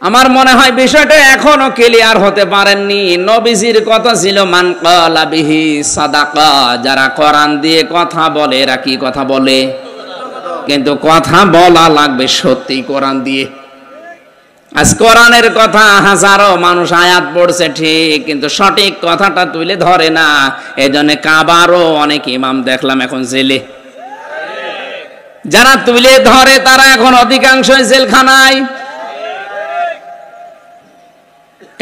আমার মনে হয় বিষয়টা এখনো ক্লিয়ার হতে পারেননি। নবীজির কথা ছিল মান ক্বালা বিহি সাদাকা, যারা কোরআন দিয়ে কথা বলে এরা কি কথা বলে, কিন্তু কথা বলা লাগবে সত্যি কোরআন দিয়ে। আজ কোরআনের কথা হাজারো মানুষ আয়াত পড়ছে ঠিক, কিন্তু সঠিক কথাটা তুলে ধরে না। এজন্য কাবারও অনেক ইমাম দেখলাম এখন জেলে। যারা তুলে ধরে তারা এখন অধিকাংশই জেলখানায়।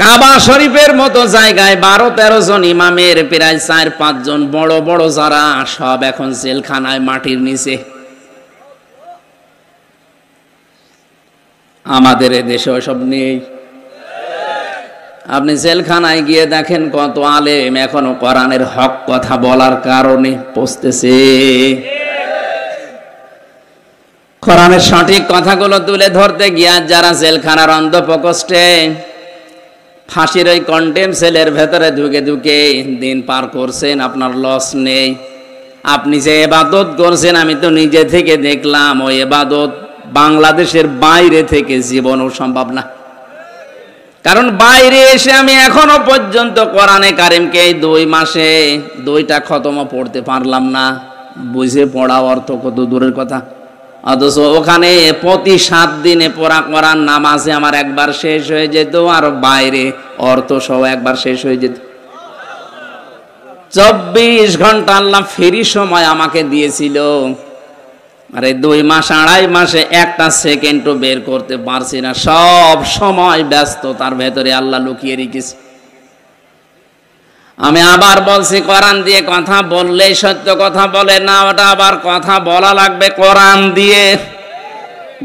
কাবা শরীফের মতো জায়গায় 12-13 জন ইমামের প্রায় 4-5 জন বড় বড় যারা সব এখন জেলখানায় মাটির নিচে। আমাদের দেশে ওসব নেই। আপনি জেলখানায় গিয়ে দেখেন কত আলেম এখনো কোরআনের হক কথা বলার কারণে পচতেছে। কোরআনের সঠিক কথাগুলো তুলে ধরতে গিয়ে যারা জেলখানার অন্ধপ্রকোষ্ঠে ফাঁসির ওই কন্টেম সেলের ভেতরে ঢুকে ঢুকে দিন পার করছেন, আপনার লস নেই। আপনি যে ইবাদত করছেন আমি তো নিজে থেকে দেখলাম, ওই ইবাদত বাংলাদেশের বাইরে থেকে জীবনও সম্ভব না। কারণ বাইরে এসে আমি এখনো পর্যন্ত কোরআনে কারিমকে এই 2 মাসে 2টা খতমও পড়তে পারলাম না। বুঝে পড়া অর্থ কত দূরের কথা। অথচ ওখানে প্রতি 7 দিনে পড়া কোরআন নামাজে আমার একবার শেষ হয়ে যেত, আর বাইরে অর্থ সহ একবার শেষ হয়ে যেত। 24 ঘন্টা আল্লাহ ফ্রি সময় আমাকে দিয়েছিল, আর এই 2 মাস 2.5 মাসে একটা সেকেন্ডও বের করতে পারছি না। সব সময় ব্যস্ততার ভেতরে আল্লাহ লুকিয়ে রেখেছে। আমি আবার বলছি, কোরআন দিয়ে কথা বললেই সত্য কথা বলে না, ওটা আবার কথা বলা লাগবে কোরআন দিয়ে।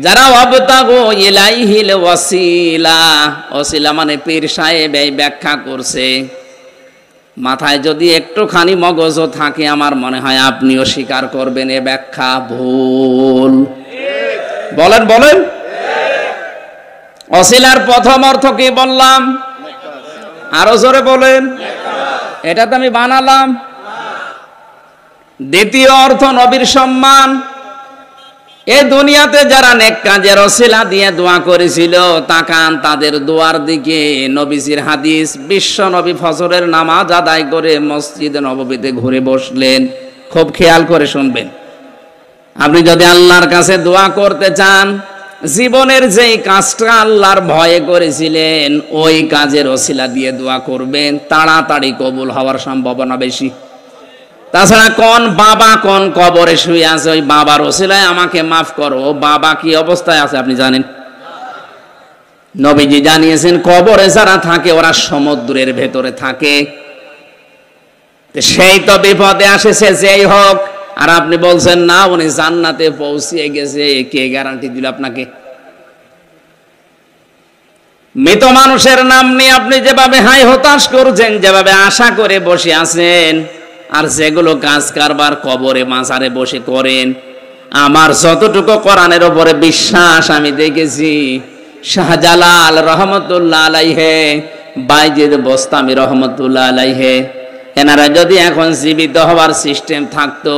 যারা ওয়াবতাগু ইলাইহিল ওয়াসিলা, ওসিলা মানে পীর সাহেব এই ব্যাখ্যা করছে। মাথায় যদি একটুখানি মগজ থাকে আমার মনে হয় আপনিও স্বীকার করবেন এ ব্যাখ্যা ভুল। বলেন বলেন। ওসিলার প্রথম অর্থ কি বললাম? আরো জোরে বলেন। এটা তো আমি বানালাম। দ্বিতীয় অর্থ নবীর সম্মান। এই দুনিয়াতে যারা নেক কাজের ওসিলা দিয়ে দোয়া করেছিল, তাকান তাদের দোয়ার দিকে। নবীজির হাদিস, বিশ্ব নবী ফজরের নামাজ আদায় করে মসজিদে নববীতে ঘুরে বসলেন। খুব খেয়াল করে শুনবেন। আপনি যদি আল্লাহর কাছে দোয়া করতে চান, জীবনের যেই কাজটা আল্লাহর ভয়ে করেছিলেন ওই কাজের ওসিলা দিয়ে দোয়া করবেন, তাড়াতাড়ি কবুল হওয়ার সম্ভাবনা বেশি। তাছাড়া কোন বাবা কোন কবরে শুয়ে আছে, ওই বাবার ওসিলায় আমাকে মাফ করো, বাবা কি অবস্থায় আছে আপনি জানেন? নবীজি জানিয়েছেন কবরে যারা থাকে ওরা সমুদ্রের ভেতরে থাকে। সেই তো বিপদে আসেছে যেই হোক, আর আপনি বলছেন না উনি জান্নাতে পৌঁছিয়ে গেছে। কে গ্যারান্টি দিল আপনাকে? মৃত মানুষের নাম নিয়ে আপনি যেভাবে হাই হতাশ করছেন, যেভাবে আশা করে বসে আছেন, আর যেগুলো কাজ কারবার কবরে মাজারে বসে করেন, আমার যতটুকু কোরআনের উপরে বিশ্বাস আমি দেখেছি, শাহজালাল রহমতুল্লাহ আলাইহে, বাইজিদ বোস্তামি রহমতুল্লাহ আলাইহে, এনারা যদি এখন জীবিত হওয়ার সিস্টেম থাকতো,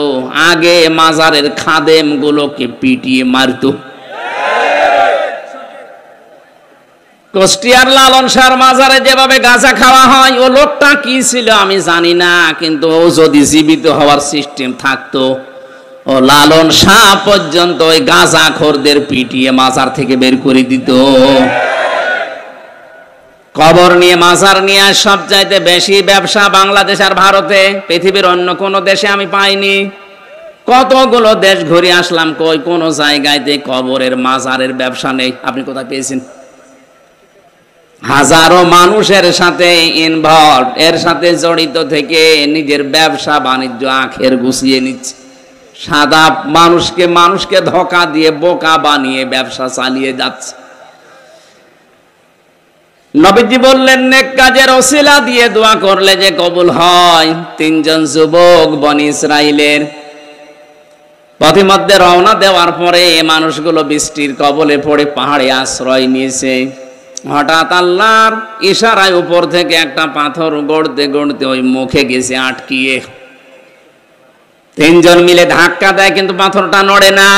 আগে মাজারের খাদেম গুলোকে পিটিয়ে মারতো। কুষ্টিয়ার লালন শাহর মাজারে যেভাবে গাঁজা খাওয়া হয়, ও লোকটা কি ছিল আমি জানি না, কিন্তু ও যদি জীবিত হওয়ার সিস্টেম থাকতো, ও লালন শাহ পর্যন্ত ওই গাঁজা খোরদের পিটিয়ে মাজার থেকে বের করে দিত। কবর নিয়ে মাজার নিয়ে সবচাইতে বেশি ব্যবসা বাংলাদেশ আর ভারতে, পৃথিবীর অন্য কোনো দেশে আমি পাইনি। কতগুলো দেশ ঘুরে আসলাম, কই কোনো জায়গাতে কবরের মাজারের ব্যবসা নেই। আপনি কোথায় পেয়েছেন? হাজারো মানুষের সাথে ইনভলভ, এর সাথে জড়িত থেকে নিজের ব্যবসা বাণিজ্য আখের গুছিয়ে নিচ্ছে। সাদা মানুষকে ধোঁকা দিয়ে বোকা বানিয়ে ব্যবসা চালিয়ে যাচ্ছে। নবীজি বললেন নেক কাজের ওসিলা দিয়ে দোয়া করলে যে কবুল হয়। 3 জন যুবক বনি ইসরাইলের পথিমধ্যে রওনা দেওয়ার পরে মানুষগুলো বৃষ্টির কবলে পড়ে পাহাড়ে আশ্রয় নিয়েছে। হঠাৎ আল্লাহর ইশারায় উপর থেকে একটা পাথর গড়তে গড়তে ওই মুখে গেছে আটকিয়ে। 3 জন মিলে ধাক্কা দেয়, কিন্তু পাথরটা নড়ে না।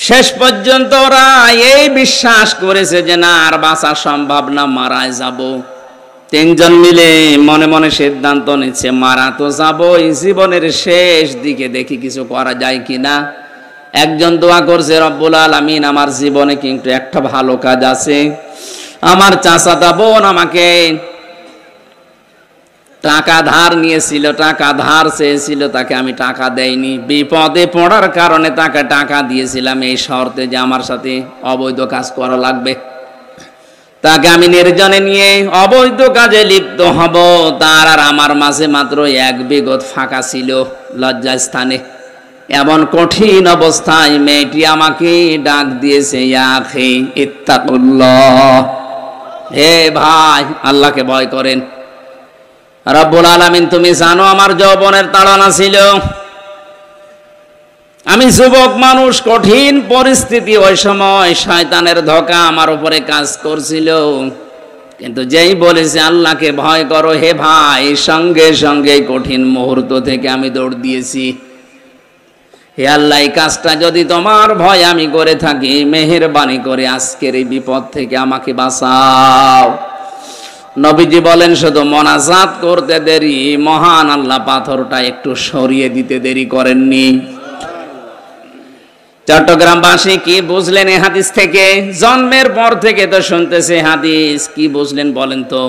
শেষ পর্যন্ত ওরা এই বিশ্বাস করেছে যে না আর বাঁচা সম্ভব না, মারাই যাব। তিনজন মিলে মনে মনে সিদ্ধান্ত নিচ্ছে মারা তো যাবই, জীবনের শেষ দিকে দেখি কিছু করা যায় কিনা। একজন দোয়া করছে, রব্বুল আলামিন আমার জীবনে কিন্তু একটা ভালো কাজ আছে, আমার চাচাতো বোন আমাকে টাকা ধার নিয়েছিল, টাকা ধার চেয়েছিল, তাকে আমি টাকা দেইনি, বিপদে পড়ার কারণে তাকে টাকা দিয়েছিলাম এই শর্তে যে আমার সাথে অবৈধ কাজ করা লাগবে। তাকে আমি নির্জনে নিয়ে অবৈধ কাজে লিপ্ত হব, তার আর আমার মাঝে মাত্র 1 বিঘত ফাঁকা ছিল লজ্জাস্থানে। এমন কঠিন অবস্থায় মেয়েটি আমাকে ডাক দিয়েছে, ইয়া আখি ইত্তাকুল্লাহ, হে ভাই আল্লাহকে ভয় করেন। রব্বুল আলামিন তুমি জানো আমার যৌবনের তাড়না ছিল, আমি যুবক মানুষ, কঠিন পরিস্থিতি, ওই সময় শয়তানের ধোঁকা আমার উপরে কাজ করছিল, কিন্তু যেই বলেছে আল্লাহকে ভয় করো হে ভাই, সঙ্গে সঙ্গে কঠিন মুহূর্ত থেকে আমি দৌড় দিয়েছি। হে আল্লাহ, এই কাজটা যদি তোমার ভয় আমি করে থাকি, মেহেরবানি করে আজকের এই বিপদ থেকে আমাকে বাঁচাও। নবীজি বলেন শুধু মোনাজাত করতে দেরি, মহান আল্লাহ পাথরটা একটু সরিয়ে দিতে দেরি করেননি। চট্টগ্রামবাসী কি বুঝলেন এই হাদিস থেকে? জন্মের পর থেকে তো শুনতেছে হাদিস, কি বুঝলেন বলেন তো?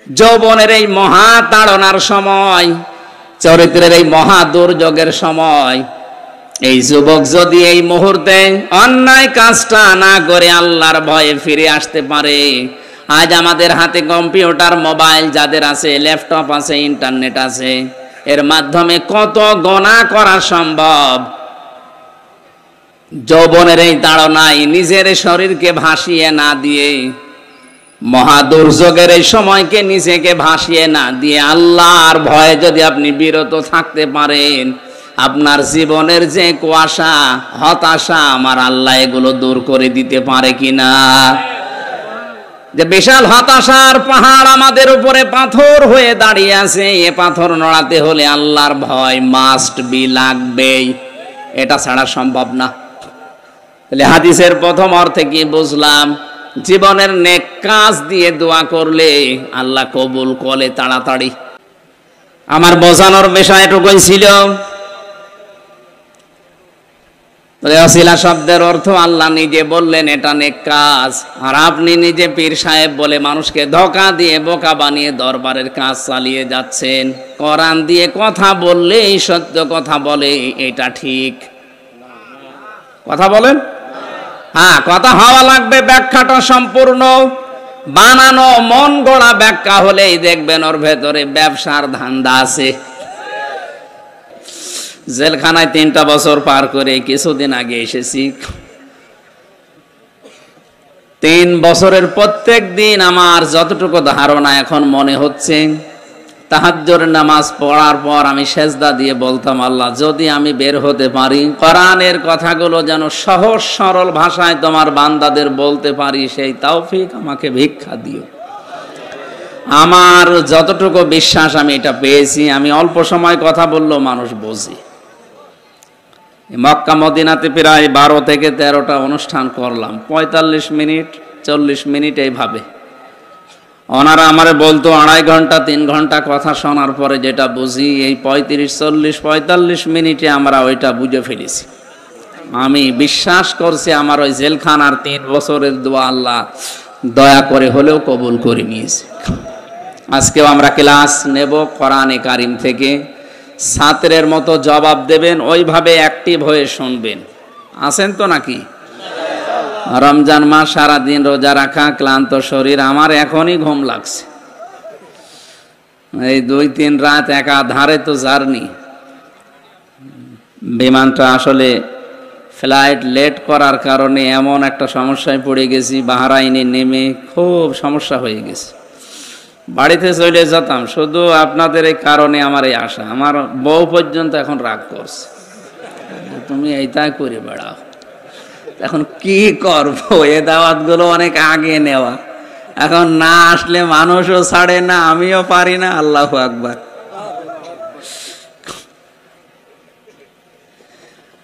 যৌবনের এই মহা তাড়নার সময়, চরিত্রের এই মহা দুর্যোগের সময়, এই যুবক যদি এই মুহূর্তে অন্যায় কাজটা না করে আল্লাহর ভয়ে ফিরে আসতে পারে, আজ আমাদের হাতে কম্পিউটার, মোবাইল যাদের আছে, ল্যাপটপ আছে, ইন্টারনেট আছে, এর মাধ্যমে কত গুনাহ করা সম্ভব। যৌবনের এই তাড়নায় নিজের শরীরকে ভাসিয়ে না দিয়ে, মহা দুর্যোগের এই সময়কে নিজেকে ভাসিয়ে না দিয়ে আল্লাহর ভয়ে যদি আপনি বিরত থাকতে পারেন, আপনার জীবনের যে কুয়াশা, হতাশা, আমার আল্লাহ এগুলো দূর করে দিতে পারে কিনা। যে বিশাল হতাশার পাহাড় আমাদের উপরে পাথর হয়ে দাঁড়িয়ে আছে, এ পাথর নড়াতে হলে আল্লাহর ভয় মাস্ট বি, লাগবেই, এটা ছাড়া সম্ভব না। তাহলে হাদিসের প্রথম অর্থে কি বুঝলাম? জীবনের নেক কাজ দিয়ে দোয়া করলে আল্লাহ কবুল করে তাড়াতাড়ি। আমার বোঝানোর বিষয় এটুকুই ছিল। ওসিলা শব্দের অর্থ আল্লাহ নিজে বললেন এটা নেক কাজ, আর আপনি নিজে পীর সাহেব বলে মানুষকে ধোঁকা দিয়ে বোকা বানিয়ে দরবারের কাজ চালিয়ে যাচ্ছেন। কোরআন দিয়ে কথা বললে এই সত্য কথা বলে, এটা ঠিক কথা বলেন? হ্যাঁ, কথা হওয়া লাগবে, ব্যাখ্যাটা সম্পূর্ণ বানানো মন গড়া ব্যাখ্যা হলেই দেখবেন ওর ভেতরে ব্যবসার ধান্দা আছে। জেলখানায় 3টা বছর পার করে কিছুদিন আগে এসেছি। 3 বছরের প্রত্যেক দিন আমার যতটুকু ধারণা এখন মনে হচ্ছে, তাহাজ্জুদের নামাজ পড়ার পর আমি সেজদা দিয়ে বলতাম, আল্লাহ যদি আমি বের হতে পারি, কোরআনের কথাগুলো যেন সহজ সরল ভাষায় তোমার বান্দাদের বলতে পারি, সেই তৌফিক আমাকে ভিক্ষা দিও। আমার যতটুকু বিশ্বাস আমি এটা পেয়েছি, আমি অল্প সময় কথা বললেও মানুষ বোঝে। মক্কা মদিনাতে প্রায় 12 থেকে 13টা অনুষ্ঠান করলাম, 45 মিনিট 40 মিনিট এইভাবে। ওনারা আমারে বলতো 2.5 ঘন্টা 3 ঘন্টা কথা শোনার পরে যেটা বুঝি, এই 35 40 45 মিনিটে আমরা ওইটা বুঝে ফেলেছি। আমি বিশ্বাস করছি আমার ওই জেলখানার 3 বছরের দোয়া আল্লাহ দয়া করে হলেও কবুল করে নিয়েছে। আজকেও আমরা ক্লাস নেব কোরআনে কারিম থেকে, ছাত্রের মতো জবাব দেবেন, ওইভাবে অ্যাক্টিভ হয়ে শুনবেন। আছেন তো নাকি? রমজান মাস সারাদিন রোজা রাখা, ক্লান্ত শরীর, আমার এখনই ঘুম লাগছে। এই 2-3 রাত একাধারে তো জার্নি, বিমানটা আসলে ফ্লাইট লেট করার কারণে এমন একটা সমস্যায় পড়ে গেছি, বাহরাইনে নেমে খুব সমস্যা হয়ে গেছে। বাড়িতে চলে যেতাম, শুধু আপনাদের এই কারণে আমার এই আশা। আমার বউ পর্যন্ত এখন রাগ করছে, তুমি এইটাই করে বেড়াও। এখন কি করবো, এ দাওয়াতগুলো অনেক আগে নেওয়া, এখন না আসলে মানুষও ছাড়ে না, আমিও পারি না। আল্লাহু আকবার।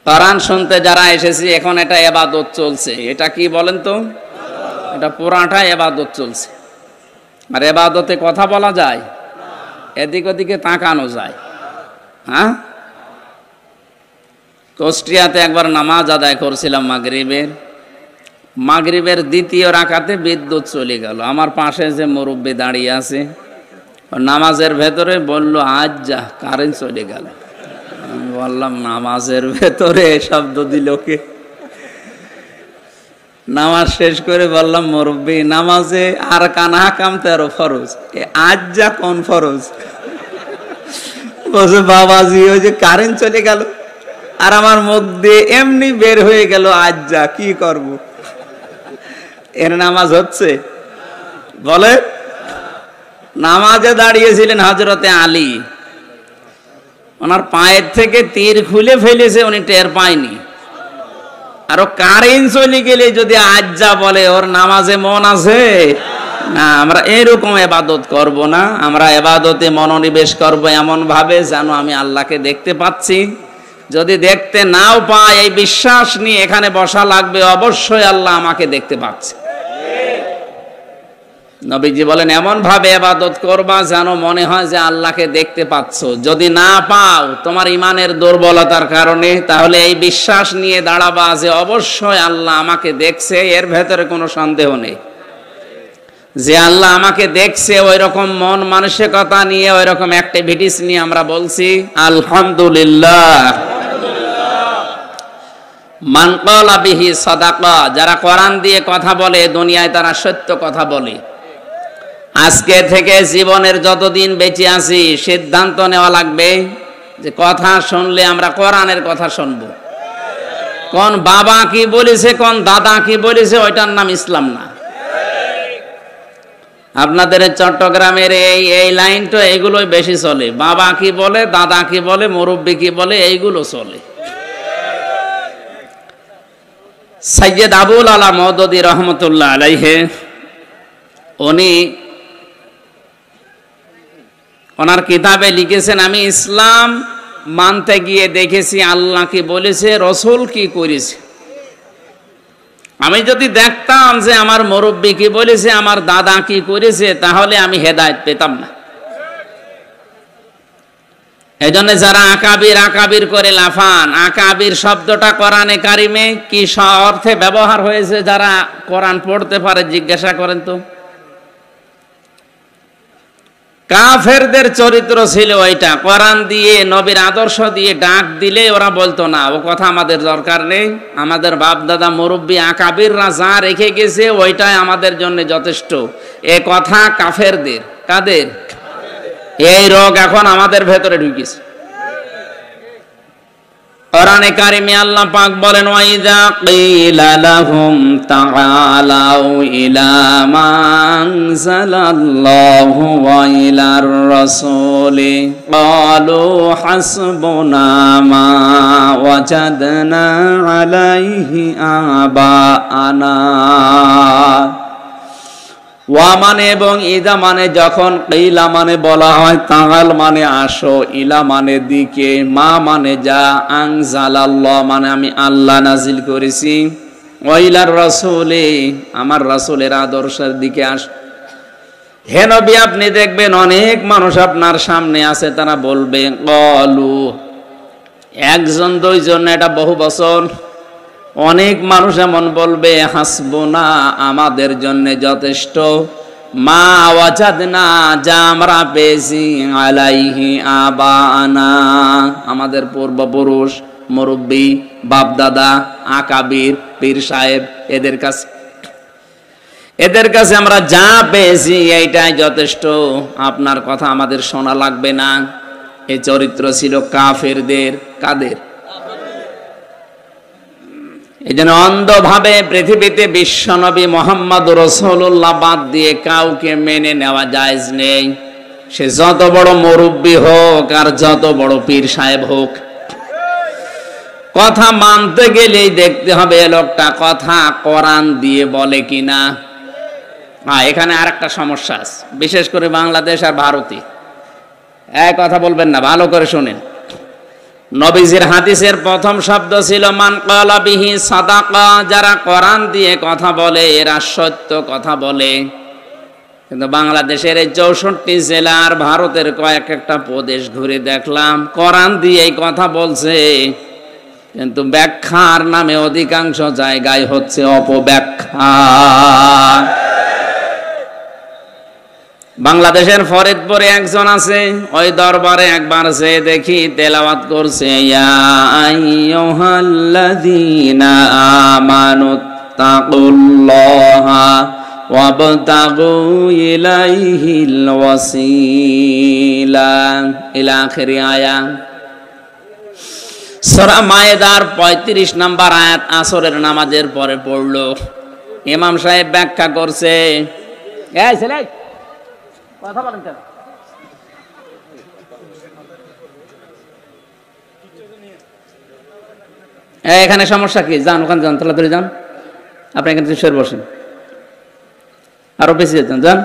কোরআন শুনতে যারা এসেছি, এখন এটা ইবাদত চলছে। এটা কি বলেন তো? এটা পুরাটা ইবাদত চলছে। আর ইবাদতে কথা বলা যায়, এদিক ওদিকে তাকানো যায়। হ্যাঁ, কুষ্টিয়াতে একবার নামাজ আদায় করছিলাম মাগরিবের দ্বিতীয় রাকাতে বিদ্যুৎ চলে গেল। আমার পাশে যে মুরব্বি দাঁড়িয়ে আছে, নামাজের ভেতরে বলল, আজ যা কারেন্ট চলে গেল। আমি বললাম, নামাজের ভেতরে শব্দ দিল কে? নামাজ শেষ করে বললাম, মুরব্বি, নামাজে আর কানা কাম 13 ফরজ, আজ যা কোন ফরজ? বলছে, বাবাজি ওই যে কারেন্ট চলে গেল আর আমার মুখ দিয়ে এমনি বের হয়ে গেল আজ যা, কি করব? এর নামাজ হচ্ছে? বলে, নামাজে দাঁড়িয়েছিলেন হযরতে আলী, ওনার পায়ের থেকে তীর খুলে ফেলেছে, উনি টের পায়নি। আর কারেন্ট চলে গেলে যদি আজ যা বলে, ওর নামাজে মন আছে? না, আমরা এরকম ইবাদত করব না। আমরা ইবাদতে মনোনিবেশ করব এমন ভাবে যেন আমি আল্লাহকে দেখতে পাচ্ছি। যদি দেখতে নাও পাই, এই বিশ্বাস নিয়ে এখানে বসা লাগবে, অবশ্যই আল্লাহ আমাকে দেখতে পাচ্ছে। নবীজি বলেন, এমন ভাবে ইবাদত করবা যেন মনে হয় যে আল্লাহকে দেখতে পাচ্ছ। যদি না পাও তোমার ইমানের দুর্বলতার কারণে, তাহলে এই বিশ্বাস নিয়ে দাঁড়াবা যে অবশ্যই আল্লাহ আমাকে দেখছে, এর ভেতরে কোনো সন্দেহ নেই। যে আল্লাহ আমাকে দেখছে, ওই রকম মন মানসিকতা নিয়ে, ওই রকম অ্যাক্টিভিটিস নিয়ে আমরা বলছি আলহামদুলিল্লাহ। মান ক্বালা বিহি সাদাকা, যারা কোরআন দিয়ে কথা বলে দুনিয়ায় তারা সত্য কথা বলে। আজকে থেকে জীবনের যতদিন বেঁচে আছি, সিদ্ধান্ত নেওয়া লাগবে যে কথা শুনলে আমরা কোরআনের কথা শুনবো। কোন বাবা কি বলেছে, কোন দাদা কি বলেছে, ওইটার নাম ইসলাম না। আপনাদের চট্টগ্রামের এই লাইনটা এগুলোই বেশি চলে। বাবা কি বলে, দাদা কি বলে, মুরব্বি কি বলে, এইগুলো চলে। সৈয়দ আবুল আলা মওদুদী রহমতুল্লাহ আলাইহি, উনি ওনার কিতাবে লিখেছেন, আমি ইসলাম মানতে গিয়ে দেখেছি আল্লাহ কি বলেছে, রসুল কি করেছে। আমি যদি দেখতাম যে আমার মুরব্বি কি বলেছে, আমার দাদা কি করেছে, তাহলে আমি হেদায়েত পেতাম না। এই জন্য যারা আকাবির করে লাফান, আকাবির শব্দটা কোরআনে কারিমে কি অর্থে ব্যবহার হয়েছে, যারা কোরআন পড়তে পারে জিজ্ঞাসা করেন তো। কাফেরদের চরিত্র ছিল ওইটা, কোরআন দিয়ে নবীর আদর্শ দিয়ে ডাক দিলে ওরা বলতো না, ও কথা আমাদের দরকার নেই, আমাদের বাপ দাদা মুরব্বী আকাবিররা যা রেখে গেছে ওইটাই আমাদের জন্য যথেষ্ট। এ কথা কাফেরদের। কাদের? এই রোগ এখন আমাদের ভেতরে ঢুকেছে। কোরআনে কারিমে আল্লাহ পাক বলেন, ওয়াইযা কিলা লাহুম তাআলাউ ইলা মা আনজালাল্লাহু ওয়া ইলার রাসূলি ক্বালু হাসবুনা মা ওয়াজাদনা আলাইহি আবাআনা। ওয়া মানে এবং ইদা মানে যখন, কিলা মানে বলা হয়, তাআল মানে আসো, ইলা মানে দিকে, মা মানে যা, আনজালাল্লাহ মানে আমি আল্লাহ নাজিল করেছি, ওয়া ইলার রাসূলি আমার রাসূলের আদর্শের দিকে আস। হে নবী, আপনি দেখবেন অনেক মানুষ আপনার সামনে আছে, তারা বলবে ক্বালু, একজন দুইজন, এটা বহু বছর, অনেক মানুষ এমন বলবে, হাসবুনা আমাদের জন্য যথেষ্ট, মা ওয়াজাদনা যা আমরা পেয়েছি, আলাইহি আবানা আমাদের পূর্বপুরুষ, মুরব্বী, বাপ দাদা, আকাবির, পীর সাহেব, এদের কাছে আমরা যা পেয়েছি এইটাই যথেষ্ট, আপনার কথা আমাদের শোনা লাগবে না। এই চরিত্র ছিল কাফেরদের। কাদের? এই জন্য অন্ধভাবে পৃথিবীতে বিশ্বনবী মুহাম্মদ রাসূলুল্লাহ বাদ দিয়ে কাউকে মেনে নেওয়া জায়েজ নেই। সে যত বড় মুরব্বী হোক আর যত বড় পীর সাহেব হোক, কথা মানতে গেলেই দেখতে হবে এ লোকটা কথা কোরআন দিয়ে বলে কিনা। এখানে আরেকটা সমস্যা আছে, বিশেষ করে বাংলাদেশ আর ভারতে। এক কথা বলবেন না, ভালো করে শুনেন। নবীজির হাদিসের প্রথম শব্দ ছিল মান ক্বালা বিহি সাদাকা, যারা কোরআন দিয়ে কথা বলে এরা সত্য কথা বলে। কিন্তু বাংলাদেশের এই 64 জেলার ভারতের কয়েক একটা প্রদেশ ঘুরে দেখলাম কোরআন দিয়েই কথা বলছে, কিন্তু ব্যাখ্যার নামে অধিকাংশ জায়গায় হচ্ছে অপব্যাখ্যা। বাংলাদেশের ফরিদপুরে একজন আছে, ওই দরবারে একবার যে দেখি তেলাওয়াত করছে ইয়া আইয়ুহাল্লাযীনা আমানুত্তাকুল্লাহা ওয়াবতাগু ইলাইহিল ওয়াসিলা ইলা আখির আয়া। সূরা মায়েদার 35 নম্বর আয়াত আসরের নামাজের পরে পড়লো। ইমাম সাহেব ব্যাখ্যা করছে, এই ছেলে কথা বলেন কেন? এখানে সমস্যা কি? যান ওখানে যান, তাড়াতাড়ি যান, আপনি এখানে সরে বসেন, আরো বেশি যেতেন যান।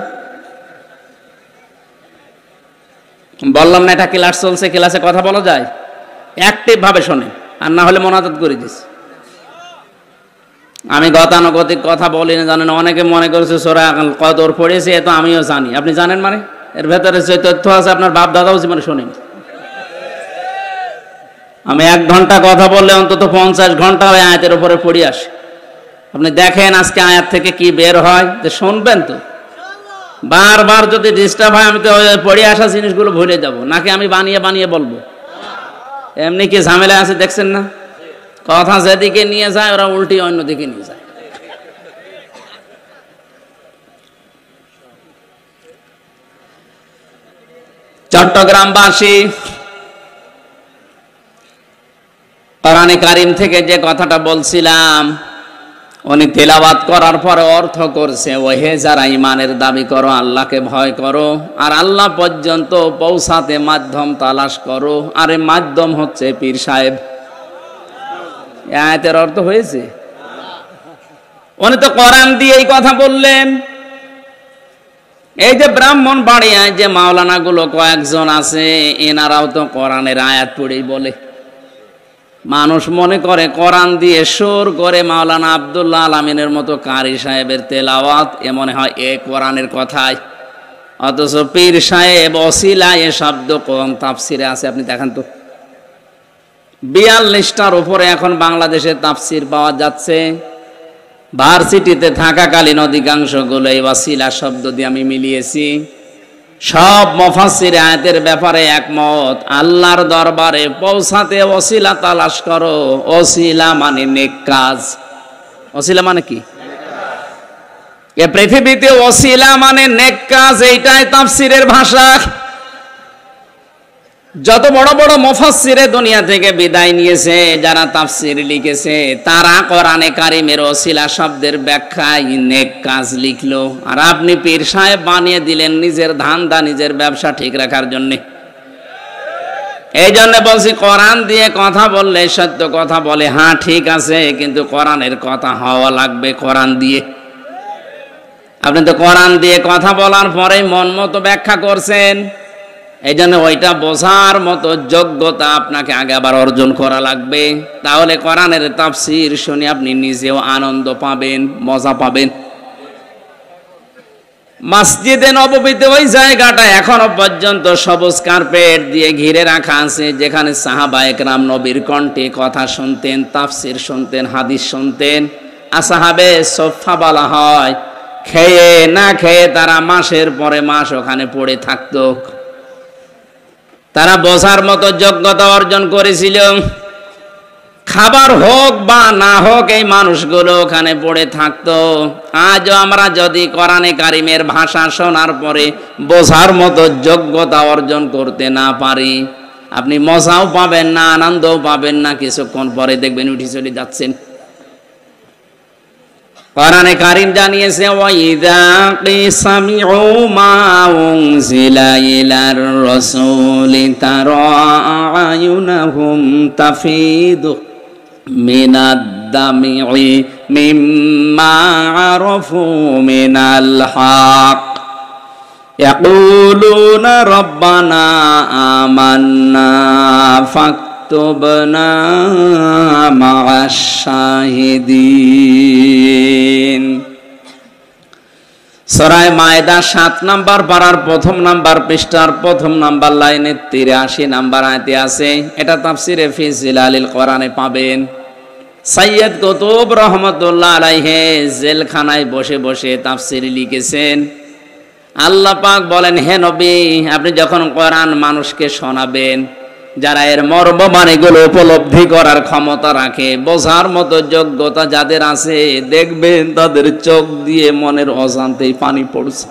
বললাম না এটা ক্লাস চলছে, ক্লাসে কথা বলা যায়, অ্যাক্টিভ ভাবে শোনে, আর না হলে মোনাজাত করে দিস। আমি গতানুগতিক কথা বলি না, জানেন, অনেকে মনে করছে সূরা কদর পড়েছে, এ তো আমিও জানি। আপনি জানেন মানে এর ভেতরে যে তথ্য আছে আপনার বাপ দাদাও জীবনে শোনেন। আমি 1 ঘন্টা কথা বললে অন্তত 50 ঘন্টা ওই আয়াতের উপরে পড়ে আসে। আপনি দেখেন আজকে আয়াত থেকে কি বের হয়, যে শুনবেন তো। বারবার যদি ডিস্টার্ব হয় আমি তো পড়ে আসা জিনিসগুলো ভুলে যাব, নাকি আমি বানিয়ে বানিয়ে বলবো? এমনি কি ঝামেলা আছে দেখছেন না? কথা যেদিকে নিয়ে যায় ওরা উল্টি অন্যদিকে নিয়ে যায়। চট্টগ্রামবাসী কোরআনে কারীম থেকে যে কথাটা বলছিলাম, উনি তেলাওয়াত করার পরে অর্থ করছে, ওহে যারা ইমানের দাবি করো, আল্লাহকে ভয় করো, আর আল্লাহ পর্যন্ত পৌঁছাতে মাধ্যম তালাশ করো। আর এই মাধ্যম হচ্ছে পীর সাহেব। আয়াতের অর্থ হয়েছে, উনি তো কোরআন দিয়ে এই কথা বললেন। এই যে ব্রাহ্মণবাড়িয়ায় যে মাওলানা গুলো কয়েকজন আছে, এনারাও তো কোরআনের আয়াত পড়েই বলে। মানুষ মনে করে কোরআন দিয়ে সুর করে মাওলানা আব্দুল্লাহ আলামিনের মতো কারি সাহেবের তেলাওয়াত, এ মনে হয় এ কোরআনের কথাই। অথচ পীর সাহেব ওসিলা এ শব্দ কোন তাফসিরে আছে আপনি দেখেন তো। 42টার উপরে এখন বাংলাদেশে তাফসির পাওয়া যাচ্ছে। ভার্সিটিতে থাকাকালীন অধিকাংশগুলো এই ওয়াসিলা শব্দ দিয়ে আমি মিলিয়েছি। সব মুফাসসির আয়াতের ব্যাপারে একমত, আল্লাহর দরবারে পৌঁছাতে ওসিলা তালাশ করো। ওসিলা মানে নেক কাজ। ওসিলা মানে কি? এ পৃথিবীতে ওসিলা মানে নেক কাজ, এইটাই তাফসিরের ভাষা। যত বড় বড় মুফাসসিরে দুনিয়া থেকে বিদায় নিয়েছে, যারা তাফসির লিখেছে, তারা কোরআনে কারীমের ওসিলা শব্দের ব্যাখ্যায় নেক কাজ লিখলো। আর আপনি পীর সাহেব বানিয়ে দিলেন নিজের ধান্দা, নিজের ব্যবসা ঠিক রাখার জন্য। এই জন্য বলছি, কোরআন দিয়ে কথা বললে সত্য কথা বলে, হ্যাঁ ঠিক আছে, কিন্তু কোরআনের কথা হওয়া লাগবে কোরআন দিয়ে। আপনি তো কোরআন দিয়ে কথা বলার পরে মন মতো ব্যাখ্যা করছেন। এই জন্য ওইটা বোঝার মতো যোগ্যতা আপনাকে আগে আবার অর্জন করা লাগবে। তাহলে কোরআনের তাফসীর শুনে আপনি নিজেও আনন্দ পাবেন, মজা পাবেন। মসজিদে নববীতে ওই জায়গাটা এখনো পর্যন্ত সবুজ কার্পেট দিয়ে ঘিরে রাখা আছে, যেখানে সাহাবায়ে কেরাম নবীর কণ্ঠে কথা শুনতেন, তাফসীর শুনতেন, হাদিস শুনতেন। আসহাবে সুফফা বলা হয়, খেয়ে না খেয়ে তারা মাসের পরে মাস ওখানে পড়ে থাকতো। তারা বোঝার মতো যোগ্যতা অর্জন করেছিল। খাবার হোক বা না হোক এই মানুষগুলো ওখানে পড়ে থাকতো। আজও আমরা যদি কোরআনে কারীমের ভাষা শোনার পরে বোঝার মতো যোগ্যতা অর্জন করতে না পারি, আপনি মজাও পাবেন না, আনন্দও পাবেন না, কিছুক্ষণ পরে দেখবেন উঠে চলে যাচ্ছেন। কোরআনে কারীম জানিয়েছে, ওয়াইযা কিসামিউ মা উনজিলা ইলার রাসূলি তারা আয়ুনাহুম তাফিদু মিনাদ দামি'i মিম্মা আরাফু মিনাল হক ইয়াকুলুনা রাব্বানা আমান্না ওয়াকতুবনা মা'আশ শাহিদিন। সূরা মায়েদা 7 নাম্বার পারার প্রথম নাম্বার পৃষ্ঠার প্রথম নাম্বার লাইনে 83 নাম্বার আয়াতে আছে। এটা তাফসিরে ফি জিলালিল কোরআনে পাবেন। সাইয়্যিদ কুতুব রহমাতুল্লাহ আলাইহি জেলখানায় বসে বসে তাফসীর লিখেছেন। আল্লাহ পাক বলেন, হে নবী, আপনি যখন কোরআন মানুষকে শোনাবেন, যারা এর মর্মবাণীগুলো উপলব্ধি করার ক্ষমতা রাখে, বোঝার মতো যোগ্যতা যাদের আছে, দেখবেন তাদের চোখ দিয়ে মনের অজান্তেই পানি পড়ছে।